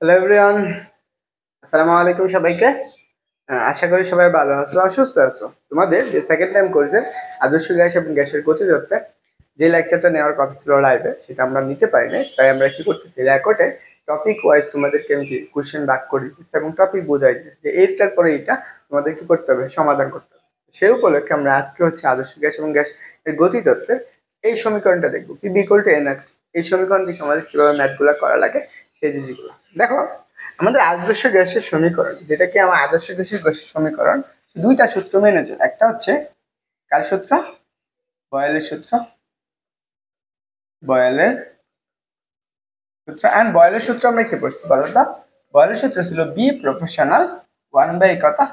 Hello everyone, আসসালামু আলাইকুম সবাইকে। আশা করি সবাই ভালো আছো আর সুস্থ আছো। তোমাদের যে সেকেন্ড টাইম কোর্সে আদর্শ গ্যাস এবং গ্যাসের গতিতত্ত্বে যে লেকচারটা নেওয়ার কথা ছিল লাইভে, সেটা আমরা নিতে পারিনি। তাই আমরা কি করতেছি, রেকর্ডে টপিক ওয়াইজ তোমাদেরকে আমি কোশ্চেন বাক করে দিচ্ছি এবং টপিক বোঝাই দিচ্ছি যে এইটার পরে এইটা তোমাদের কি করতে হবে, সমাধান করতে হবে। সেই উপলক্ষে আমরা আজকে হচ্ছে আদর্শ গ্যাস এবং গ্যাস এর গতিতত্ত্বের এই সমীকরণটা দেখবো, P V equal to N R. এই সমীকরণ থেকে আমাদের কিভাবে ম্যাথগুলো করা লাগে সেই জিনিসগুলো দেখো। আমাদের আদর্শ গ্যাসের সমীকরণ, যেটাকে আমার আদর্শ গ্যাসের সমীকরণ, দুইটা সূত্র মেনে চলে। একটা হচ্ছে কার সূত্র? বয়েলের সূত্র। বয়েলের সূত্র এন্ড বয়েলের সূত্র আমরা কি পড়ছি বলো তো? বয়েলের সূত্র ছিল বি প্রফেশনাল 1/, কথা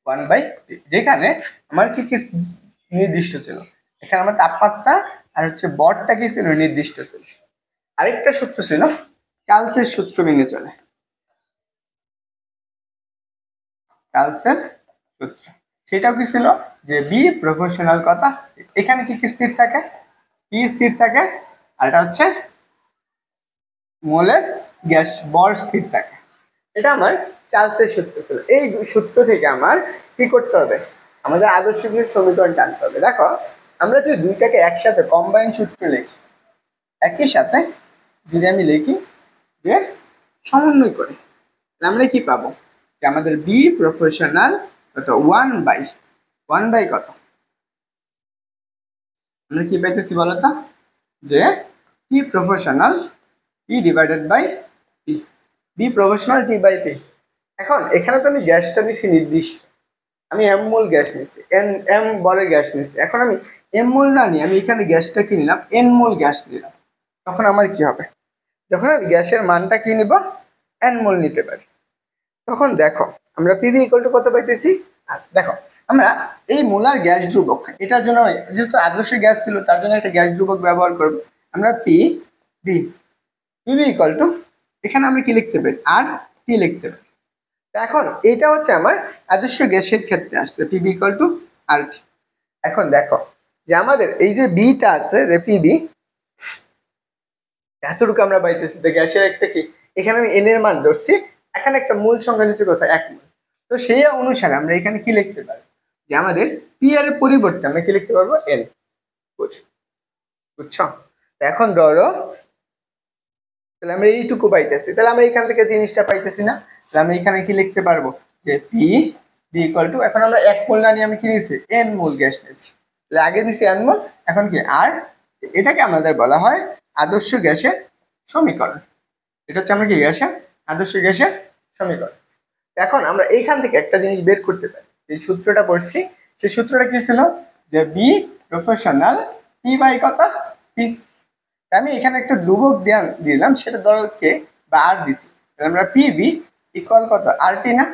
1/, যেখানে আমার কি কি নির্দিষ্ট ছিল, এখানে আমার তাপমাত্রা আর হচ্ছে বরটা কি ছিল, নির্দিষ্ট ছিল। আরেকটা সূত্র ছিল চার্লসের সূত্র মেনে চলে, চার্লসের সূত্র। সেটাও কি ছিল যে বি প্রফেশনাল, কথা এখানে কি কি স্থির থাকে, পি স্থির থাকে, আর এটা হচ্ছে মোলের গ্যাস বর স্থির থাকে। এটা আমার চার্লসের সূত্র ছিল। এই সূত্র থেকে আমার কি করতে হবে, আমাদের আদর্শ গ্যাসের সমীকরণ টানতে হবে। দেখো, আমরা যদি দুইটাকে একসাথে কম্বাইন সূত্র লিখি, একই সাথে যদি আমি লিখি যে সমন্বয় করে, আমরা কি পাবো যে আমাদের বি প্রফেশনাল কত 1/, কত আমরা কি পাইতেছি বলতো, যে P proportional P divided by P, B proportional T by P. এখন এখানে তো আমি গ্যাসটা নিচ্ছি নির্দিষ্ট, আমি এম মোল গ্যাস নিচ্ছি, এম বরের গ্যাস নিচ্ছি। এখন আমি এম মোল না নিয়ে আমি এখানে গ্যাসটা কি নিলাম, এন মোল গ্যাস নিলাম। তখন আমার কি হবে, যখন আমি গ্যাসের মানটা কি নিব, এন মোল নিতে পারি, তখন দেখো আমরা পিভি ইকুয়াল টু কত পাইতেছি। আর দেখো, আমরা এই মোলার গ্যাস ধ্রুবক, এটার জন্য যেহেতু আদর্শ গ্যাস ছিল তার জন্য একটা গ্যাস ধ্রুবক ব্যবহার করব। আমরা পিভি ইকুয়াল টু, এখানে আমরা কি লিখতে পারি, আর টি লিখতে পারি। এখন এটা হচ্ছে আমার আদর্শ গ্যাসের ক্ষেত্রে আসছে পিভি ইকুয়াল টু আর টি। এখন দেখো যে আমাদের এই যে বিটা আছে রে, পিবি এতটুকু আমরা পাইতেছি, তো গ্যাসের একটা কি, এখানে আমি এন এর মান ধরছি, এখানে একটা মূল সংখ্যা নিচে কোথায়, 1 মোল। তো সেই অনুসারে আমরা এখানে কি লিখতে পারি, যে আমাদের পি এর পরিবর্তে আমরা কি লিখতে পারবো, এন। বুঝছো? এখন ধরো, তাহলে আমরা এইটুকু পাইতেছি, তাহলে আমরা এখান থেকে জিনিসটা পাইতেছি না, তাহলে আমরা এখানে কি লিখতে পারবো যে পি বি ইকুয়াল টু, এখন আমরা 1 মোল না নিয়ে আমি কি নিয়েছি, এন মোল গ্যাস নিয়েছি। তাহলে আগে নিয়েছি এন মোল, এখন কি আর। এটাকে আমাদের বলা হয় আদর্শ গ্যাসের সমীকরণ। এটা হচ্ছে আমরা কি গ্যাসের আদর্শ গ্যাসের সমীকরণ। এখন আমরা এইখান থেকে একটা জিনিস বের করতে পারি, এই সূত্রটা পড়ছি, সেই সূত্রটা কি ছিল, যে বি প্রফেশনাল পি বাই কত, পি। আমি এখানে একটা ধ্রুবক দিলাম, সেটা ধরো কে বা আর দিছি, আমরা পিবি ইকুয়াল কত, আর টি না।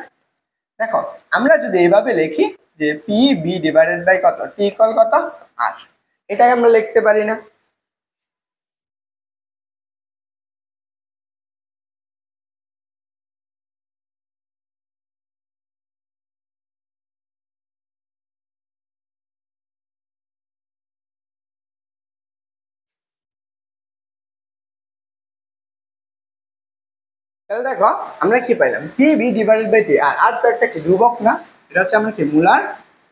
দেখো, আমরা যদি এইভাবে লিখি যে পি বি ডিভাইডেড বাই কত, টি ইকুয়াল কত, আর, এটাকে আমরা লিখতে পারি না। তাহলে দেখো আমরা কি পাইলাম, পি বি ডিভাইডেড বাই টি, আর তো একটা কি ধ্রুবক না, এটা হচ্ছে আমরা কি মূলার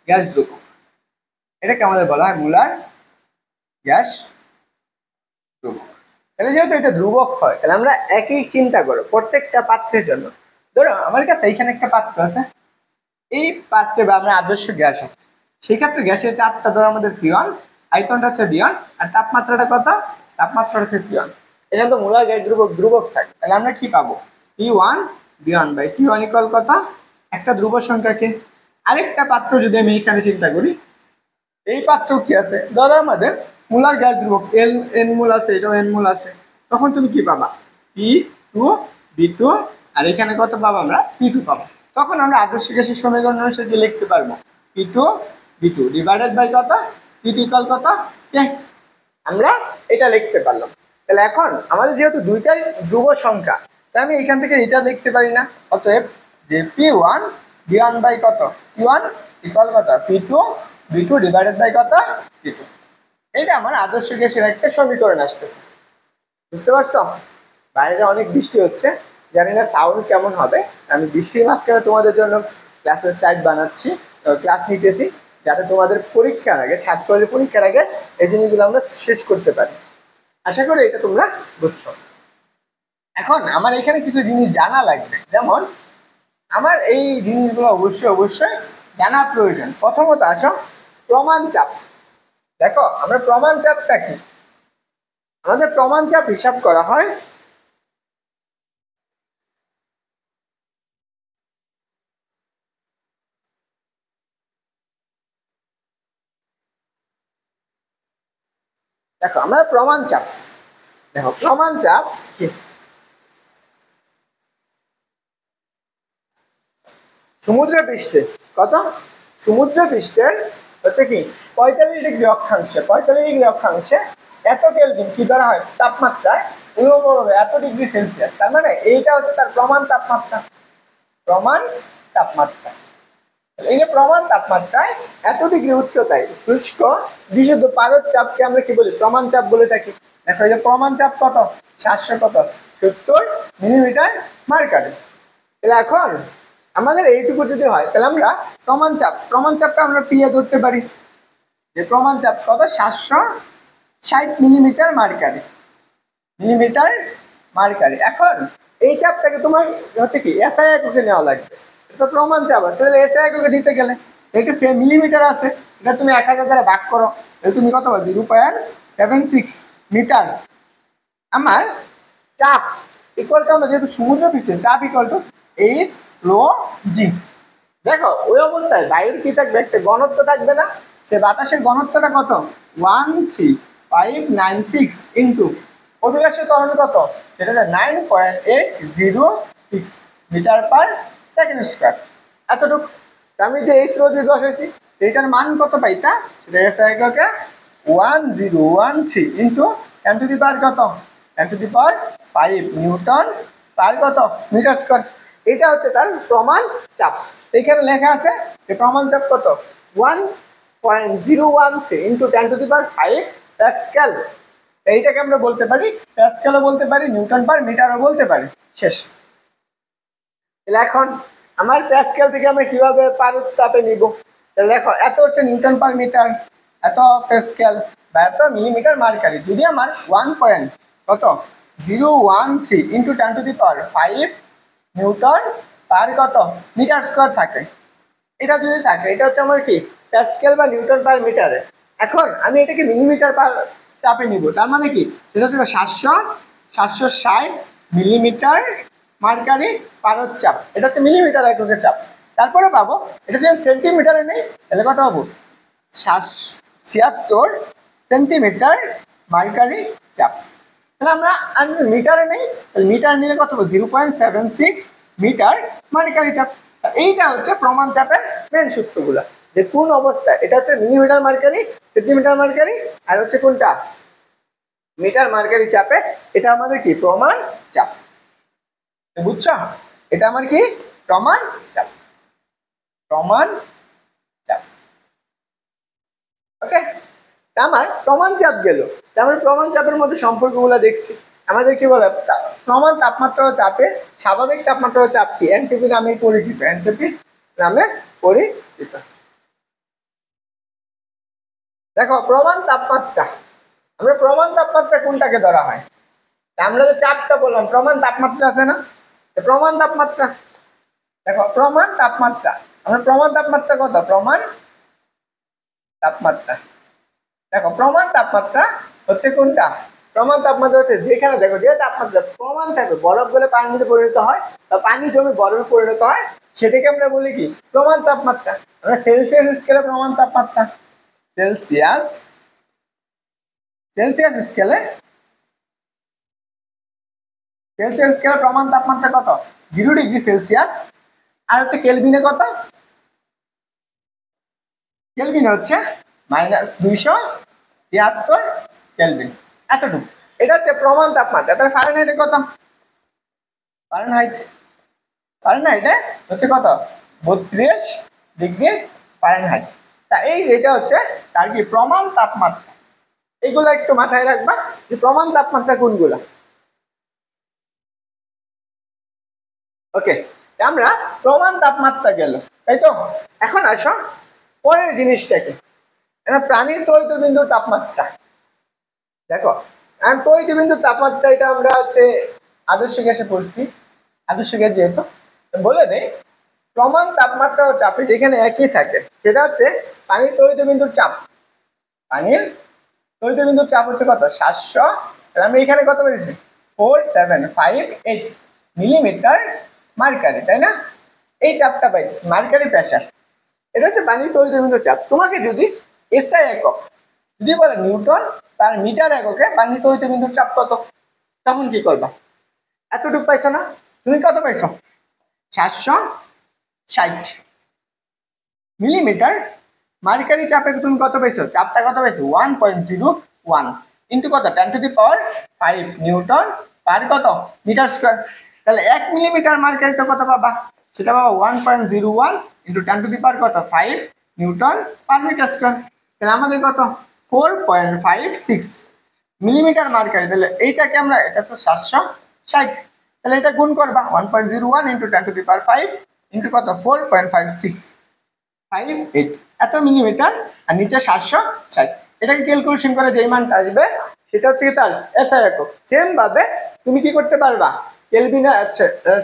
গ্যাস ধ্রুবক। এটাকে আমাদের বলা হয় মূলার গ্যাস ধ্রুবক। তাহলে যেহেতু এটা ধ্রুবক হয়, তাহলে আমরা একই চিন্তা করো প্রত্যেকটা পাত্রের জন্য। ধরো আমার কাছে এইখানে একটা পাত্র আছে, এই পাত্রে বা আমরা আদর্শ গ্যাস আছে, সেই ক্ষেত্রে গ্যাসের চাপটা ধরো আমাদের পিওন, আয়তনটা হচ্ছে বিয়ন, আর তাপমাত্রাটা কত, তাপমাত্রা হচ্ছে পিওন। এখানে তো মূলার গ্যাস ধ্রুবক ধ্রুবক থাকে, তাহলে আমরা কি পাবো, P1 বিয়ন বাই T1 ইকুয়াল কত, একটা ধ্রুব সংখ্যাকে। আরেকটা পাত্র যদি আমি এখানে চিন্তা করি, এই পাত্র কি আছে, ধরো আমাদের মূলার গ্যাস ধ্রুবক এন মোল আছে, এটাও এন মোল আছে, তখন তুমি কি পাবা, P2 B2, আর এখানে কত পাবো আমরা, P2 পাবো। তখন আমরা আদর্শ গ্যাসের সমীকরণ অনুসারে লিখতে পারবো P2 B2 ডিভাইডেড বাই কত, P2 ইকুয়াল কত, আমরা এটা লিখতে পারলাম। তাহলে এখন আমাদের যেহেতু দুইটাই ধ্রুব সংখ্যা, তাই আমি এখান থেকে এটা লিখতে পারি না, অতএব যে P1 B1 বাই কত, P1 ইকুয়াল কত, P2 B2 ডিভাইডেড বাই কত, P2। এটা আমার আদর্শ গ্যাসের একটা সমীকরণ আসতেছে। বুঝতে পারছো? বাইরে অনেক বৃষ্টি হচ্ছে, জানি না সাউন্ড কেমন হবে। আমি বৃষ্টির মাঝখানে তোমাদের জন্য ক্লাসের স্লাইড বানাচ্ছি, ক্লাস নিতেছি, যাতে তোমাদের পরীক্ষার আগে, 7 কলেজের পরীক্ষার আগে এই জিনিসগুলো আমরা শেষ করতে পারি। আশা করি এটা তোমরা বুঝছো। এখন আমার এখানে কিছু জিনিস জানা লাগবে, যেমন আমার এই জিনিসগুলো অবশ্যই অবশ্যই জানা প্রয়োজন। প্রথমত আসো প্রমাণ চাপ। দেখো আমরা প্রমাণ চাপটা কি, আমাদের প্রমাণ চাপ হিসাব করা হয় দেখো আমরা প্রমাণ চাপ, দেখো প্রমাণ চাপ কি, সমুদ্র পৃষ্ঠে কত, সমুদ্র পৃষ্ঠের হচ্ছে কি 45 ডিগ্রি অক্ষাংশে, 45 ডিগ্রি অক্ষাংশে এত কেলভিন কি ধরা হয় তাপমাত্রায় উল্লম্বভাবে এত ডিগ্রি সেলসিয়াস। তার মানে এইটা হচ্ছে তার প্রমাণ তাপমাত্রা, প্রমাণ তাপমাত্রা। এই যে প্রমাণ তাপমাত্রায় এত ডিগ্রি উচ্চতায় শুষ্ক বিশুদ্ধ পারদ চাপকে আমরা কি বলি, প্রমাণ চাপ বলে থাকি। দেখো এই যে প্রমাণ চাপ কত, 770 মিলিমিটার মার্কারি। তাহলে এখন আমাদের এইটুকু যদি হয় তাহলে আমরা প্রমাণ চাপ, প্রমাণ চাপটা আমরা পিএ ধরতে পারি, যে প্রমাণ চাপ কত 760 মিলিমিটার মার্কারি, মিলিমিটার মার্কারি। এখন এই চাপটাকে তোমার হচ্ছে কি এসআই এককে নেওয়া লাগবে, এটা প্রমাণ চাপ আছে, তাহলে এসআই এককে দিতে গেলে এটা সে মিলিমিটার আছে, এটা তুমি 1000 দ্বারা ভাগ করো, তাহলে তুমি কত পাবে 0.76 মিটার। আমার চাপ ইকুয়াল টু, আমরা যেহেতু সমুদ্র পৃষ্ঠে, চাপ ইকুয়াল টু এইচ রো জি। দেখো ওই অবস্থায় বায়ুর কি থাকবে, একটা ঘনত্ব থাকবে না, সে বাতাসের ঘনত্বটা কত 13596 ইন্টু অভিলাষের ত্বরণ কত, সেটা 9.806 মিটার পার সেকেন্ড স্কোয়ার, এতটুকু। আমি যে এইচ রো জি বসাইছি এইটার মান কত পাইতা, সেটা এসআই এককে 1013 ইন্টু 10 টু দি পাওয়ার কত, 10 টু দি পাওয়ার 5 নিউটন পার কত মিটার স্কোয়ার। এটা হচ্ছে তার প্রমাণ চাপ। এখানে লেখা আছে যে প্রমাণ চাপ কত 1.013 into 10 to the power 5 Pascal. এইটাকে আমরা বলতে পারি প্যাসকেলও বলতে পারি, নিউটন পার মিটারও বলতে পারি। শেষ। তাহলে এখন আমার প্যাসকেল থেকে আমরা কিভাবে পারদ চাপে নিব, তাহলে দেখো এত হচ্ছে নিউটন পার মিটার, এত প্যাসকেল বা এত মিলিমিটার মার্কারি, যদি আমার 1.013 into 10 to the power 5 Newton পার কত মিটার স্কোয়ার থাকে, এটা যদি থাকে এটা হচ্ছে আমার কি প্যাসকেল বা নিউটন পার মিটারে। এখন আমি এটাকে মিলিমিটার পার চাপে নিব, তার মানে কি সেটা হচ্ছে 760 মিলিমিটার মার্কারি পারদ চাপ, এটা হচ্ছে মিলিমিটার এককের চাপ। তারপরে পাবো এটা যদি সেন্টিমিটারে নেই তাহলে কত পাবো 76 সেন্টিমিটার মার্কারি চাপ। তাহলে আমরা মিটারে নেই, তাহলে মিটার নিলে কত হবে 0.76 মিটার মার্কারি চাপ। এইটা হচ্ছে প্রমাণ চাপের মেন সূত্রগুলো, যে কোন অবস্থায় এটা হচ্ছে মিলিমিটার মার্কারি, সেন্টিমিটার মার্কারি, আর হচ্ছে কোনটা মিটার মার্কারি চাপে, এটা আমাদের কি প্রমাণ চাপ। বুঝছো, এটা আমার কি প্রমাণ চাপ, প্রমাণ চাপ। ওকে, আমার প্রমাণ চাপ গেল, আমরা প্রমাণ চাপের মধ্যে সম্পর্কগুলো দেখছি। আমাদের কি বলে প্রমাণ তাপমাত্রা ও চাপে স্বাভাবিক তাপমাত্রা ও চাপ কি এনটিপি নামে পরিচিত, এনটিপি নামে পরিচিত। দেখো প্রমাণ তাপমাত্রা, আমরা প্রমাণ তাপমাত্রা কোনটাকে ধরা হয়, আমরা যে চাপটা বললাম প্রমাণ তাপমাত্রা আছে না, প্রমাণ তাপমাত্রা। দেখো প্রমাণ তাপমাত্রা, আমরা প্রমাণ তাপমাত্রা কত, প্রমাণ তাপমাত্রা। দেখো প্রমাণ তাপমাত্রা হচ্ছে কোনটা, প্রমাণ তাপমাত্রা হচ্ছে যেখানে দেখো যে তাপমাত্রা প্রমাণ থাকবে বরফ গলে পানিতে পরিণত হয় বা পানি জমে বরফে পরিণত হয়, সেটাকে আমরা বলি কি প্রমাণ তাপমাত্রা। আমরা সেলসিয়াস স্কেলে প্রমাণ তাপমাত্রা, সেলসিয়াস সেলসিয়াস স্কেলে সেলসিয়াস স্কেলে প্রমাণ তাপমাত্রা কত 0 ডিগ্রি সেলসিয়াস, আর হচ্ছে কেলভিনে কত, কেলভিন হচ্ছে -273 কেলভিন, এতটুকু। এটা হচ্ছে প্রমাণ তাপমাত্রা। তাহলে ফারেনহাইটে কত, ফারেনহাইটে হচ্ছে কত 32 ডিগ্রি ফারেনহাইট। তা এই যেটা হচ্ছে তার কি প্রমাণ তাপমাত্রা, এগুলো একটু মাথায় রাখবা যে প্রমাণ তাপমাত্রা কোনগুলা। ওকে, আমরা প্রমাণ তাপমাত্রা গেল, তাই তো। এখন আসো পরের জিনিসটাকে, প্রাণীর তড়িৎ বিন্দুর তাপমাত্রা। দেখো তড়িৎ বিন্দুর তাপমাত্রা এটা আমরা হচ্ছে আদর্শ গ্যাসে পড়ছি, আদর্শ গ্যাস যেহেতু বলে দেয় প্রমাণ তাপমাত্রা ও চাপে যেখানে একই থাকে সেটা হচ্ছে পানির তড়িৎ বিন্দুর চাপ। পানির তড়িৎ বিন্দুর চাপ হচ্ছে কত 700, আমি এখানে কত বলেছি 4758 মিলিমিটার মার্কারি, তাই না। এই চাপটা পাইছি মার্কারি প্রেসার, এটা হচ্ছে পানির তড়িৎ বিন্দুর চাপ। তোমাকে যদি এসআই একক যদি বলে নিউটন তার মিটার এককে পানির তড়িৎ বিন্দুর চাপ কত, তখন কি করবা? এতটুকু পাইছো না, তুমি কত পাইছো 760 মিলিমিটার মার্কারি চাপে তুমি কত পাইছো, চাপটা কত পাইছো 1.01 ইন্টু কত 10⁵ নিউটন পার কত মিটার স্কয়ার। তাহলে 1 মিলিমিটার মার্কারি তো কত পাবা, সেটা পাবা 1.01 ইন্টু 10⁵ কত 5 নিউটন পার মিটার স্কয়ার। তাহলে আমাদের কত 4.56 মিলিমিটার মার্কারি। তাহলে এইটাকে আমরা, এটা তো 760, তাহলে এটা গুণ করবা 1.01 ইন্টু 10⁵ ইন্টু কত 4.5658 এত মিলিমিটার, আর নিচে 760। এটাকে ক্যালকুলেশন করে যে মানটা আসবে সেটা হচ্ছে কি তার এসআই একক। সেম ভাবে তুমি কি করতে পারবা, কেলভিন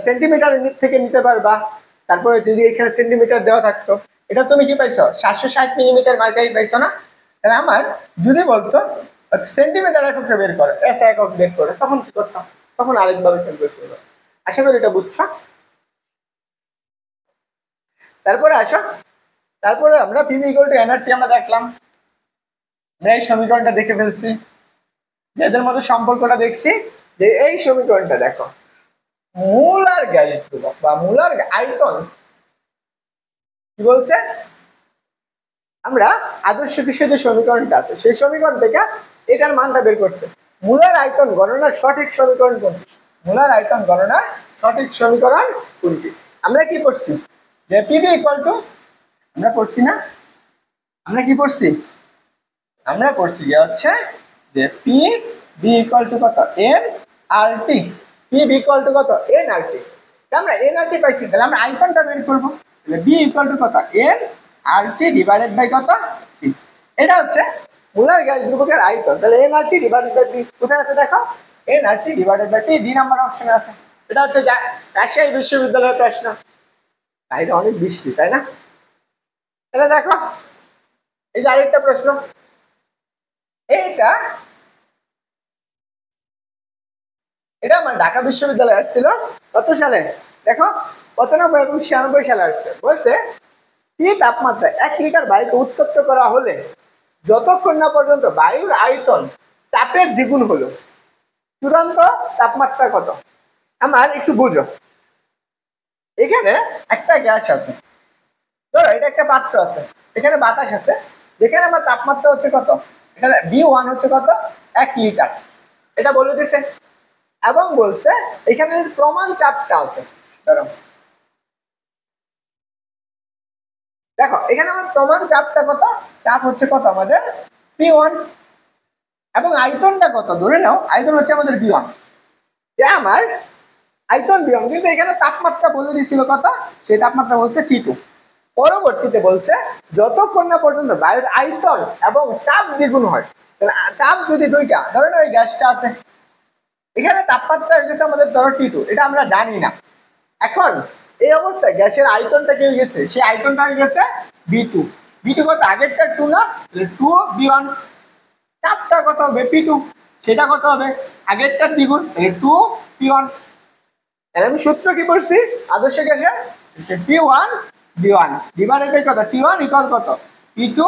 সেন্টিমিটার থেকে নিতে পারবা। তারপরে যদি এখানে সেন্টিমিটার দেওয়া থাকতো, এটা তুমি কি পাইছো 760 মিলিমিটার মার্কারি পাইছো না। তাহলে আমার যদি বলতো সেন্টিমিটার এককে বের করে এসআই একক বের করে, তখন কি করতাম, তখন আরেকভাবে ক্যালকুলেশন করবো। আশা করি এটা বুঝছো। তারপরে আসো, তারপরে আমরা পিভি ইকুয়াল টু এনআরটি আমরা দেখলাম, আমরা এই সমীকরণটা দেখে ফেলছি, এদের মধ্যে সম্পর্কটা দেখছি যে এই সমীকরণটা দেখো, মূলার গ্যাস ধ্রুবক বা মূলার আয়তন কি বলছে, আমরা আদর্শ কৃষি যে সমীকরণটা আছে সেই সমীকরণ থেকে এটার মানটা বের করতে। মূলার আয়তন গণনার সঠিক সমীকরণ কোনটি, মূলার আয়তন গণনার সঠিক সমীকরণ কোনটি। আমরা কি করছি যে পিভি ইকুয়াল টু, আমরা পড়ছি না, আমরা কি পড়ছি, আমরা পড়ছি যে হচ্ছে যে পি বি ইকুয়াল টু কত N R T, P V equal to কত এন আর টি। আমরা এন আর টি পাইছি, তাহলে আমরা আয়তনটা বের করবো, তাহলে বি ইকুয়াল টু কত N R T divided by কত টি। এটা হচ্ছে মূলার গ্যাস ধ্রুবকের আয়তন। তাহলে N R T divided by T কোথায় আছে দেখো, N R T divided by T 2 নম্বর অপশনে আছে। এটা হচ্ছে রাজশাহী বিশ্ববিদ্যালয়ের প্রশ্ন। বাইরে অনেক বৃষ্টি, তাই না। তাহলে দেখো এই যে আরেকটা প্রশ্ন, এটা আমার ঢাকা বিশ্ববিদ্যালয়ে আসছিল কত সালে দেখো 95 এবং 96 সালে আসছে। বলছে কি তাপমাত্রা 1 লিটার বায়ুকে উত্তপ্ত করা হলে যতক্ষণ না পর্যন্ত বায়ুর আয়তন চাপের দ্বিগুণ হলো চূড়ান্ত তাপমাত্রা কত। আমার একটু বুঝো, এখানে একটা গ্যাস আছে, ধরো এটা একটা পাত্র আছে, এখানে বাতাস আছে, যেখানে আমার তাপমাত্রা হচ্ছে কত, এখানে B1 হচ্ছে কত 1 লিটার, এটা বলে দিছে। এবং বলছে এখানে প্রমাণ চাপটা আছে, ধরো দেখো এখানে আমার প্রমাণ চাপটা কত, চাপ হচ্ছে কত আমাদের P1 এবং আয়তনটা কত, ধরে নাও আয়তন হচ্ছে আমাদের B1, যে আমার আয়তন B1, কিন্তু এখানে তাপমাত্রা বলে দিছিল কত, সেই তাপমাত্রা বলছে T2। পরবর্তীতে বলছে যতক্ষণ না পর্যন্ত বায়ুর আয়তন এবং চাপ দ্বিগুণ হয়, তাহলে চাপ যদি দুইটা, ধরে নাও এই গ্যাসটা আছে, এখানে তাপমাত্রা হয়েছে আমাদের ধরো T2, এটা আমরা জানি না। এখন এই অবস্থায় গ্যাসের আয়তনটা কি হয়ে গেছে, সেই আয়তনটা হয়ে গেছে B2। B2 কত, আগেরটা 2 না, 2 B1। চাপটা কত হবে P2, সেটা কত হবে আগেরটার দ্বিগুণ, 2 P1। তাহলে আমি সূত্র কি পড়ছি আদর্শ গ্যাসের, P1 B1 ডিভাইডেড বাই কত T1 ইকুয়াল কত P2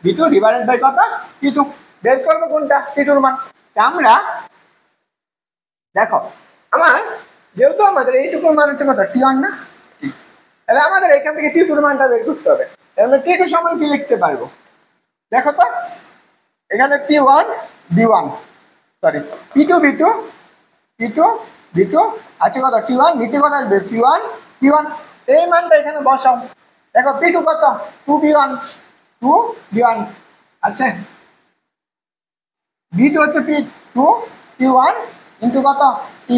B2 ডিভাইডেড বাই কত T2। বের করবো কোনটা T2 এর মান। আমরা দেখো আমার যেহেতু আমাদের এইটুকুর মান হচ্ছে কত T1 না, তাহলে আমাদের এখান থেকে T2 এর মানটা বের করতে হবে। আমরা T2 সমান কি লিখতে পারবো দেখো তো, এখানে P1 B1 sorry P2 B2 P2 B2 আছে কত T1, নিচে কত আসবে P1 P1, এই মানটা এখানে বসাও। দেখো P2 কত 2 B1 আচ্ছা, B2 হচ্ছে P2 P1 ইন্টু কত T,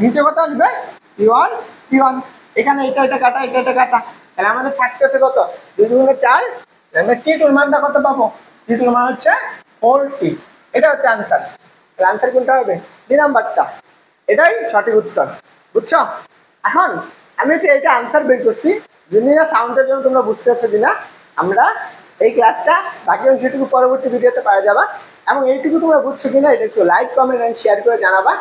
নিচে কত আসবে P1 এখানে এটা কাটা এটা কাটা, তাহলে আমাদের থাকতেছে কত 2 দুগুণে 4। আমরা টি টুর মানটা কত পাবো? টি টুর মান হচ্ছে 4t। এটা হচ্ছে আনসার। আনসার কোনটা হবে? 2 নাম্বারটা, এটাই সঠিক উত্তর। বুঝছো? এখন আমি হচ্ছে এটা আনসার বের করছি, যদি না সাউন্ডের জন্য তোমরা বুঝতে পারছো কিনা। আমরা এই ক্লাসটা বাকি অংশটুকু পরবর্তী ভিডিওতে পাওয়া যাবা, এবং এইটুকু তোমরা বুঝছো কিনা এটা একটু লাইক কমেন্ট এন্ড শেয়ার করে জানাবা,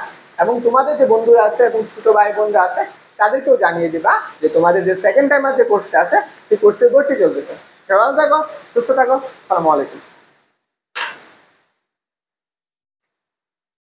এবং তোমাদের যে বন্ধুরা আছে এবং ছোট ভাই বোনরা আছে তাদেরকেও জানিয়ে দিবা যে তোমাদের যে সেকেন্ড টাইমার যে কোর্সটা আছে সেই কোর্সে ভর্তি চলতেছে। সবাই ভালো থাকো, সুস্থ থাকো, আসসালামু আলাইকুম।